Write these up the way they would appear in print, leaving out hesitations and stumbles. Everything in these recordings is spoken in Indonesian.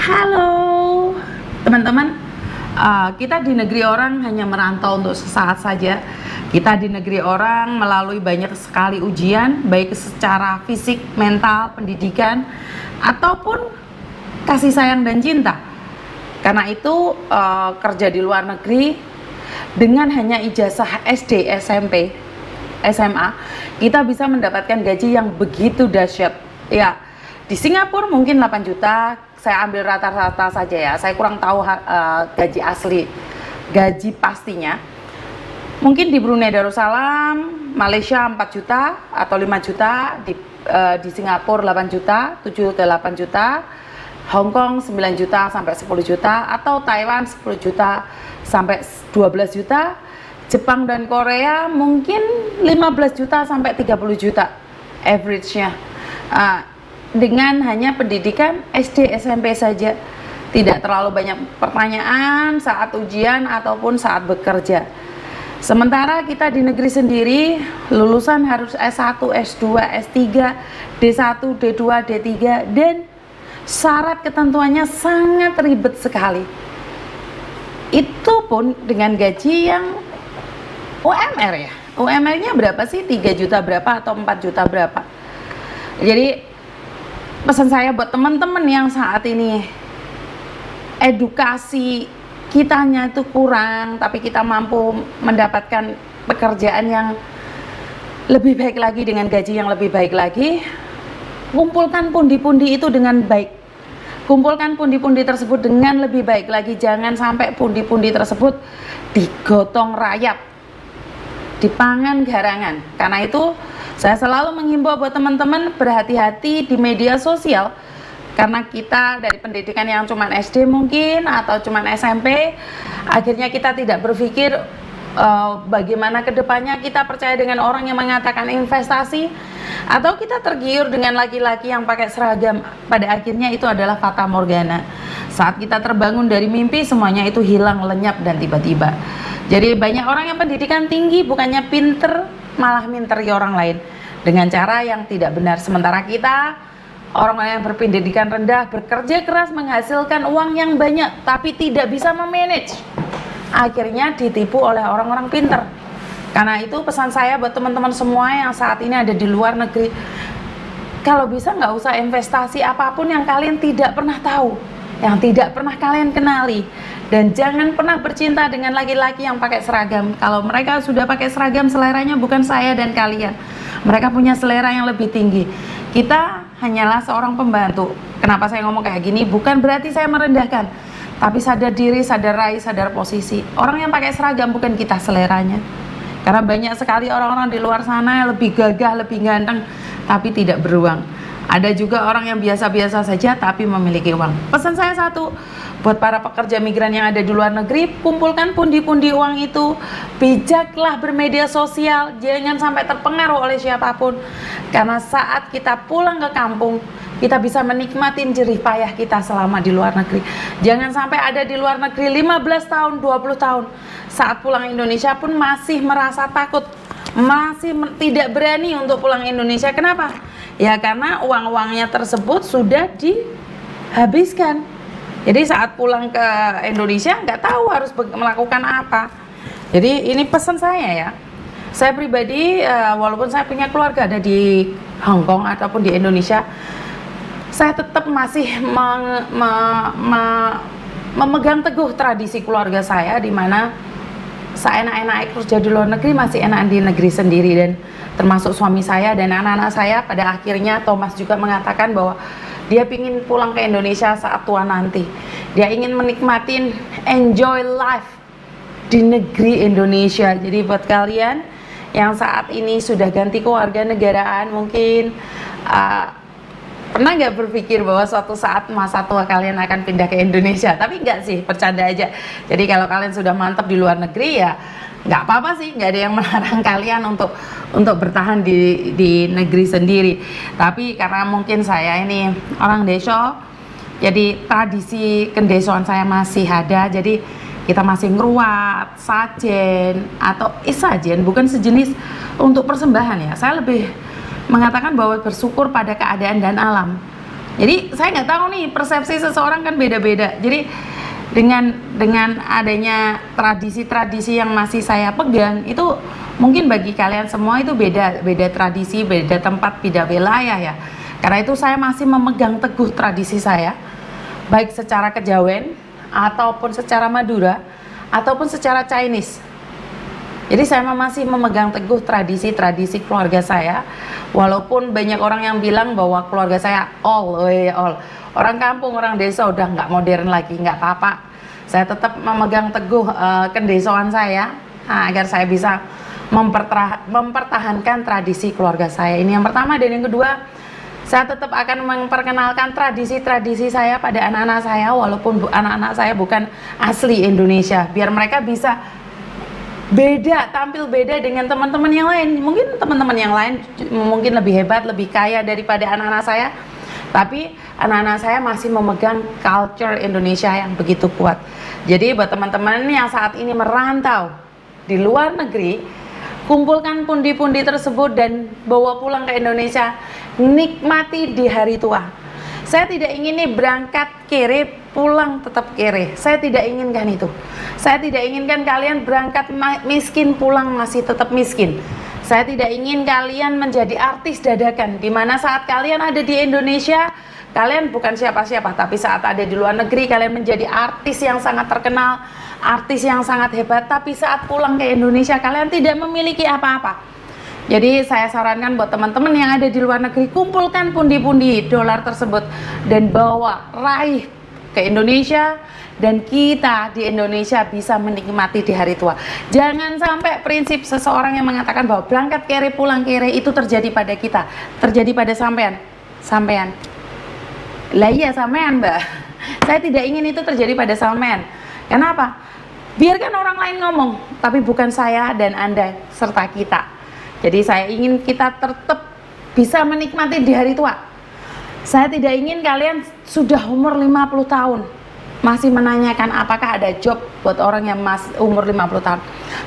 Halo teman-teman, kita di negeri orang hanya merantau untuk sesaat saja. Kita di negeri orang melalui banyak sekali ujian, baik secara fisik, mental, pendidikan, ataupun kasih sayang dan cinta. Karena itu kerja di luar negeri dengan hanya ijazah SD, SMP, SMA, kita bisa mendapatkan gaji yang begitu dahsyat. Ya, di Singapura mungkin 8 juta, saya ambil rata-rata saja ya, saya kurang tahu gaji asli, gaji pastinya. Mungkin di Brunei Darussalam, Malaysia 4 juta atau 5 juta, di Singapura 8 juta, 7 ke 8 juta, Hong Kong 9 juta sampai 10 juta, atau Taiwan 10 juta sampai 12 juta, Jepang dan Korea mungkin 15 juta sampai 30 juta average-nya. Dengan hanya pendidikan SD SMP saja, tidak terlalu banyak pertanyaan saat ujian ataupun saat bekerja. Sementara kita di negeri sendiri, lulusan harus S1, S2, S3, D1, D2, D3, dan syarat ketentuannya sangat ribet sekali. Itu pun dengan gaji yang UMR ya. UMR-nya berapa sih? 3 juta berapa atau 4 juta berapa? Jadi pesan saya buat teman-teman yang saat ini edukasi kitanya itu kurang, tapi kita mampu mendapatkan pekerjaan yang lebih baik lagi dengan gaji yang lebih baik lagi, kumpulkan pundi-pundi itu dengan baik. Kumpulkan pundi-pundi tersebut dengan lebih baik lagi. Jangan sampai pundi-pundi tersebut digotong rayap, dipangan garangan. Karena itu saya selalu menghimbau buat teman-teman berhati-hati di media sosial. Karena kita dari pendidikan yang cuma SD mungkin atau cuma SMP, akhirnya kita tidak berpikir bagaimana kedepannya. Kita percaya dengan orang yang mengatakan investasi, atau kita tergiur dengan laki-laki yang pakai seragam. Pada akhirnya itu adalah fata morgana. Saat kita terbangun dari mimpi, semuanya itu hilang, lenyap, dan tiba-tiba. Jadi banyak orang yang pendidikan tinggi bukannya pinter, malah minteri orang lain dengan cara yang tidak benar. Sementara kita, orang yang berpendidikan rendah, bekerja keras menghasilkan uang yang banyak tapi tidak bisa memanage, akhirnya ditipu oleh orang-orang pinter. Karena itu pesan saya buat teman-teman semua yang saat ini ada di luar negeri, kalau bisa nggak usah investasi apapun yang kalian tidak pernah tahu, yang tidak pernah kalian kenali. Dan jangan pernah bercinta dengan laki-laki yang pakai seragam. Kalau mereka sudah pakai seragam, seleranya bukan saya dan kalian. Mereka punya selera yang lebih tinggi. Kita hanyalah seorang pembantu. Kenapa saya ngomong kayak gini? Bukan berarti saya merendahkan, tapi sadar diri, sadar raih, sadar posisi. Orang yang pakai seragam bukan kita seleranya. Karena banyak sekali orang-orang di luar sana yang lebih gagah, lebih ganteng, tapi tidak beruang. Ada juga orang yang biasa-biasa saja tapi memiliki uang. Pesan saya satu, buat para pekerja migran yang ada di luar negeri, kumpulkan pundi-pundi uang itu, bijaklah bermedia sosial, jangan sampai terpengaruh oleh siapapun. Karena saat kita pulang ke kampung, kita bisa menikmati jerih payah kita selama di luar negeri. Jangan sampai ada di luar negeri 15 tahun, 20 tahun, saat pulang Indonesia pun masih merasa takut, masih tidak berani untuk pulang Indonesia. Kenapa? Ya karena uang-uangnya tersebut sudah dihabiskan. Jadi saat pulang ke Indonesia nggak tahu harus melakukan apa. Jadi ini pesan saya ya. Saya pribadi walaupun saya punya keluarga ada di Hong Kong ataupun di Indonesia, saya tetap masih memegang teguh tradisi keluarga saya, di mana seenak-enak kerja di luar negeri masih enak di negeri sendiri. Dan termasuk suami saya dan anak-anak saya, pada akhirnya Thomas juga mengatakan bahwa dia ingin pulang ke Indonesia saat tua nanti. Dia ingin menikmatin enjoy life di negeri Indonesia. Jadi buat kalian yang saat ini sudah ganti kewarganegaraan, mungkin pernah nggak berpikir bahwa suatu saat masa tua kalian akan pindah ke Indonesia? Tapi enggak sih, bercanda aja. Jadi kalau kalian sudah mantap di luar negeri ya nggak apa-apa sih, nggak ada yang melarang kalian untuk bertahan di negeri sendiri. Tapi karena mungkin saya ini orang desa, jadi tradisi kendesoan saya masih ada. Jadi kita masih ngeruat, sajen atau isajen, bukan sejenis untuk persembahan ya. Saya lebih mengatakan bahwa bersyukur pada keadaan dan alam. Jadi saya nggak tahu nih, persepsi seseorang kan beda-beda. Jadi dengan adanya tradisi-tradisi yang masih saya pegang, itu mungkin bagi kalian semua itu beda tradisi, beda tempat, beda wilayah ya. Karena itu saya masih memegang teguh tradisi saya, baik secara Kejawen ataupun secara Madura ataupun secara Chinese. Jadi saya masih memegang teguh tradisi-tradisi keluarga saya, walaupun banyak orang yang bilang bahwa keluarga saya all orang kampung, orang desa, udah nggak modern lagi. Nggak apa-apa, saya tetap memegang teguh kendesaan saya, agar saya bisa mempertahankan tradisi keluarga saya. Ini yang pertama. Dan yang kedua, saya tetap akan memperkenalkan tradisi-tradisi saya pada anak-anak saya, walaupun anak-anak saya bukan asli Indonesia, biar mereka bisa tampil beda dengan teman-teman yang lain. Mungkin teman-teman yang lain mungkin lebih hebat, lebih kaya daripada anak-anak saya, tapi anak-anak saya masih memegang culture Indonesia yang begitu kuat. Jadi buat teman-teman yang saat ini merantau di luar negeri, kumpulkan pundi-pundi tersebut dan bawa pulang ke Indonesia, nikmati di hari tua. Saya tidak ingin nih berangkat kere, pulang tetap kere. Saya tidak inginkan itu. Saya tidak inginkan kalian berangkat miskin, pulang masih tetap miskin. Saya tidak ingin kalian menjadi artis dadakan, di mana saat kalian ada di Indonesia, kalian bukan siapa-siapa, tapi saat ada di luar negeri, kalian menjadi artis yang sangat terkenal, artis yang sangat hebat, tapi saat pulang ke Indonesia, kalian tidak memiliki apa-apa. Jadi saya sarankan buat teman-teman yang ada di luar negeri, kumpulkan pundi-pundi dolar tersebut dan raih ke Indonesia, dan kita di Indonesia bisa menikmati di hari tua. Jangan sampai prinsip seseorang yang mengatakan bahwa berangkat kere pulang kere itu terjadi pada kita, terjadi pada sampean. Lah iya sampean, Mbak. Saya tidak ingin itu terjadi pada sampean. Kenapa? Biarkan orang lain ngomong, tapi bukan saya dan Anda serta kita. Jadi saya ingin kita tetap bisa menikmati di hari tua. Saya tidak ingin kalian sudah umur 50 tahun masih menanyakan apakah ada job buat orang yang masih umur 50 tahun.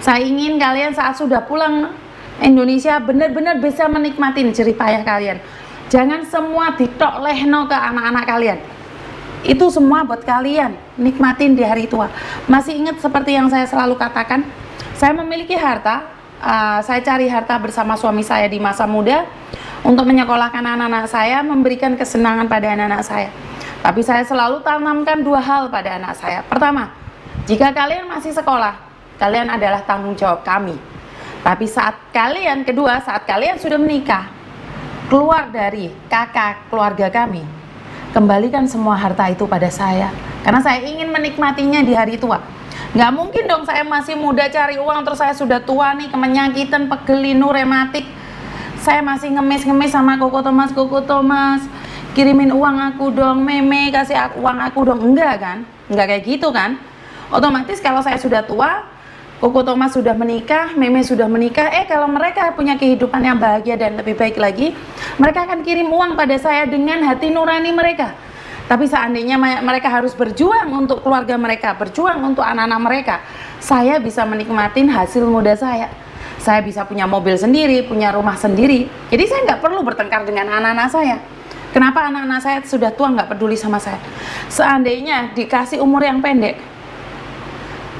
Saya ingin kalian saat sudah pulang Indonesia benar-benar bisa menikmati jerih payah kalian. Jangan semua ditok lehno ke anak-anak kalian. Itu semua buat kalian, nikmatin di hari tua. Masih ingat seperti yang saya selalu katakan, saya memiliki harta. Saya cari harta bersama suami saya di masa muda untuk menyekolahkan anak-anak saya, memberikan kesenangan pada anak-anak saya. Tapi saya selalu tanamkan dua hal pada anak saya. Pertama, jika kalian masih sekolah, kalian adalah tanggung jawab kami. Tapi saat kalian sudah menikah, keluar dari kakak keluarga kami, kembalikan semua harta itu pada saya, karena saya ingin menikmatinya di hari tua. Nggak mungkin dong saya masih muda cari uang, terus saya sudah tua nih, kemenyakitan, pegelinu, rematik, saya masih ngemis-ngemis sama Koko Thomas, kirimin uang aku dong, Meme kasih uang aku dong. Enggak kan, enggak kayak gitu kan. Otomatis kalau saya sudah tua, Koko Thomas sudah menikah, Meme sudah menikah, kalau mereka punya kehidupan yang bahagia dan lebih baik lagi, mereka akan kirim uang pada saya dengan hati nurani mereka. Tapi seandainya mereka harus berjuang untuk keluarga mereka, berjuang untuk anak-anak mereka, saya bisa menikmatin hasil muda saya. Saya bisa punya mobil sendiri, punya rumah sendiri. Jadi saya nggak perlu bertengkar dengan anak-anak saya. Kenapa anak-anak saya sudah tua nggak peduli sama saya? Seandainya dikasih umur yang pendek,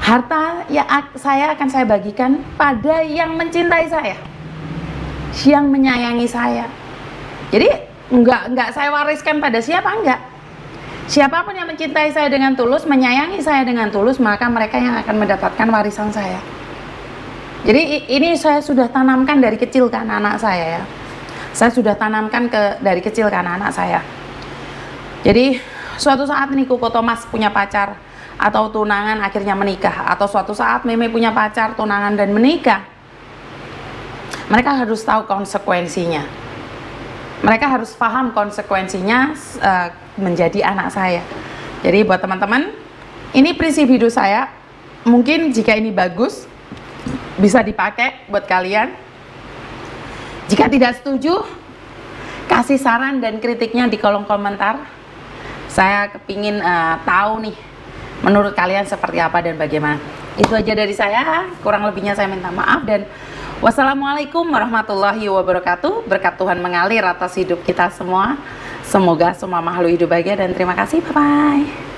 harta ya saya akan saya bagikan pada yang mencintai saya, yang menyayangi saya. Jadi nggak saya wariskan pada siapa, enggak. Siapapun yang mencintai saya dengan tulus, menyayangi saya dengan tulus, maka mereka yang akan mendapatkan warisan saya. Jadi ini saya sudah tanamkan dari kecil ke anak-anak saya ya. Saya sudah tanamkan dari kecil ke anak-anak saya. Jadi suatu saat nih Koko Thomas punya pacar atau tunangan akhirnya menikah, atau suatu saat Meme punya pacar, tunangan dan menikah, mereka harus tahu konsekuensinya. Mereka harus paham konsekuensinya menjadi anak saya. Jadi buat teman-teman, ini prinsip hidup saya. Mungkin jika ini bagus, bisa dipakai buat kalian. Jika tidak setuju, kasih saran dan kritiknya di kolom komentar. Saya kepingin tahu nih, menurut kalian seperti apa dan bagaimana. Itu aja dari saya, kurang lebihnya saya minta maaf, dan wassalamualaikum warahmatullahi wabarakatuh. Berkat Tuhan mengalir atas hidup kita semua. Semoga semua makhluk hidup bahagia dan terima kasih. Bye bye.